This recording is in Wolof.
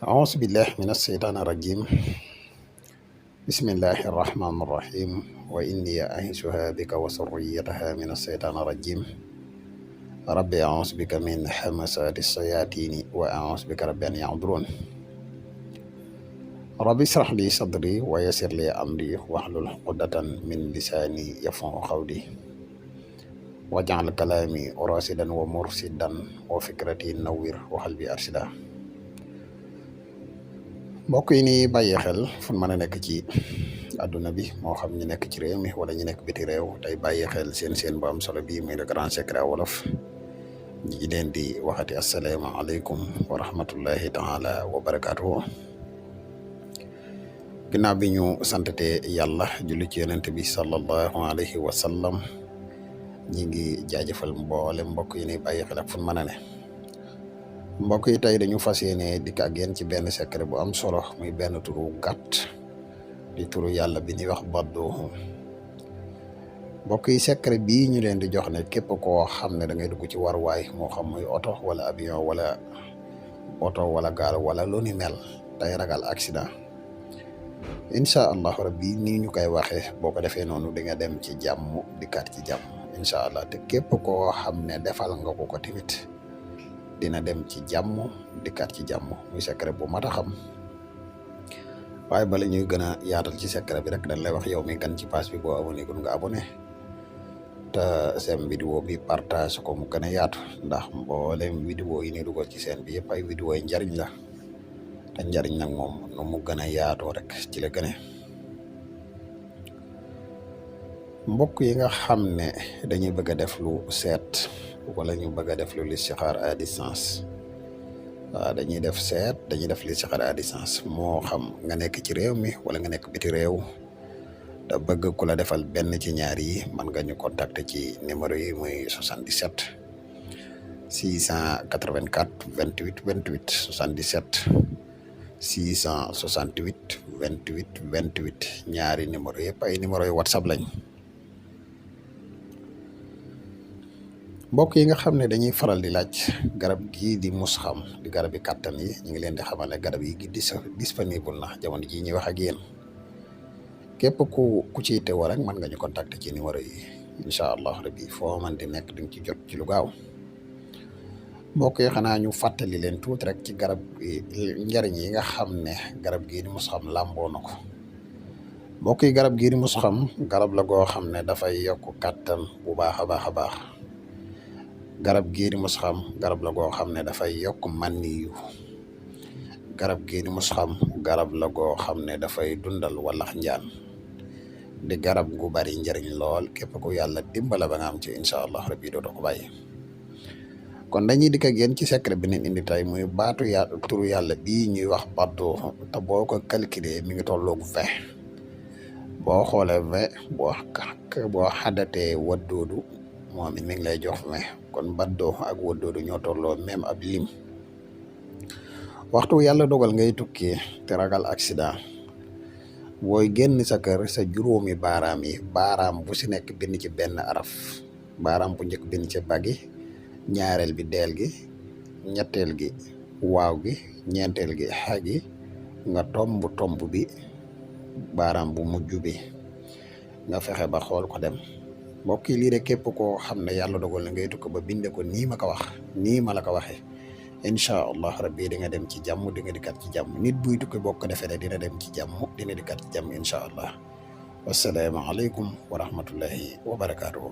أعوذ بالله من الشيطان الرجيم بسم الله الرحمن الرحيم وإني أعيذها بك وذريتها من الشيطان الرجيم ربي أعوذ بك من همزات الشياطين وأعوذ بك رب أن يحضرون ربي اشرح لي صدري ويسر لي أمري واحلل عقدة من لساني يفقهوا قولي واجعل كلامي راشدا ومرشدا وفكرتي نوّر وقلبي أرشدا mbokk yi ni bàyyi xel fu mën a nekk ci àdduna bi moo xam ñu nekk ci réew mi wala ñu nekk biti réew tey bàyyi xel seen bu am solo bii muy le grand secret wolof ñi ngi leen di waxati asalaamaaleykum wa rahmatullahi taala wa barakaatuhu ginnaaw bi ñu santate yàlla julli ci yonent bi sallallahu alayhi wa sallam ñi ngi jaajëfal mboole mbokk yi ni bàyyi xel ak fu mën a ne mbokk yi tey dañu fas yéene dikk ak yéen ci benn secret bu am solo muy benn turu gàtt di turu yàlla bi ñuy wax Badooxu mbokk yi secret bii ñu leen di jox ne képp koo xam ne da ngay dugg ci waruwaay moo xam muy oto wala avion wala gaal wala lu ni mel tey ragal accident incha allahu rabbi nii ñu koy waxee boo ko defee noonu di nga dem ci jàmm dikkaat ci jàmm incha allah te képp koo xam ne defal nga ko tamit dina dem ci jàmm dikkaat ci jàmm muy secret bu mat a xam waaye bala ñuy gën a yaatal ci secret bi rek dañ lay wax yow mi gan ci page bi boo abonné gun nga abonné te seen vidéo bi partage ko mu gën a yaatu ndax mboolem vidéo yi ni dugal ci seen bi yëpp ay vidéo yi njariñ la te njariñ nag moom nu mu gën a yaatoo rek ci la gëne mbokk yi nga xam ne dañuy bëgg a def lu seet wala ñu bëgg a def lu listixaar à distance waaw dañuy def seet dañuy def listixaar à distance moo xam nga nekk ci réew mi wala nga nekk biti réew te bëgg ku la defal benn ci ñaar yi mën nga ñu contacter ci numéro yi muy 77 684 28 28 77 668 28 28 ñaari numéro yëpp ay numéro yu WhatsApp lañ. mbokk yi nga xam ne dañuy faral di laaj garab gii di musxam di garab yi kàttan yi ñu ngi leen di xamal ne garab yi disponible na jamono jii ñuy wax ak yéen képp ku ciy teewoo rek mën nga ñu contacter ci numéro yi incha allah rabbi foo man di nekk di nga ci jot ci lu gaaw mbokk yi xanaa ñu fàttali leen tuuti rek ci garab gi njariñ yi nga xam ne garab gii di musxam làmboo na ko mbokk yi garab gii di musxam garab la goo xam ne dafay yokk kàttan bu baax a baax a baax. garab gii di musxam garab la goo xam ne dafay yokk maniyu garab gii di musxam garab la goo xam ne dafay dundal walax njaan di garab gu bari njariñ lool képp ku yàlla dimbala ba nga am ci incha allah rabbi dootoo ko bàyyi kon dañuy dikk ak yéen ci secret bi neen indi tey muy baatu turu yàlla bii ñuy wax Badooxu te boo ko calculer mi ngi tolloog 20 boo xoolee 20 boo xadatee waddoodu moom it mi ngi lay jox 20 kon Badooxu ak waddoodu ñoo tolloo même ab lim waxtu yàlla dogal ngay tukki te ragal accident booy génn sa kër sa juróomi baaraam yi baaraam bu si nekk bind ci benn araf baaraam bu njëkk bind ci bagi ñaareel bi deel gi ñetteel gi waaw gi ñeenteel gi xa gi nga tomb bi baaraam bu mujj bi nga fexe ba xool ko dem mbokk yi lii de képp koo xam ne yàlla dogal na ngay tukk ba binde ko nii ma ko wax nii ma la ko waxee incha allah rabbi di nga dem ci jàmm di nga dikkat ci jàmm nit buy tukki boo ko defee dina dem ci jàmm dina dikkat ci jàmm incha allah wasalaamaaleykum wa rahmatullahi wa barakaatuhu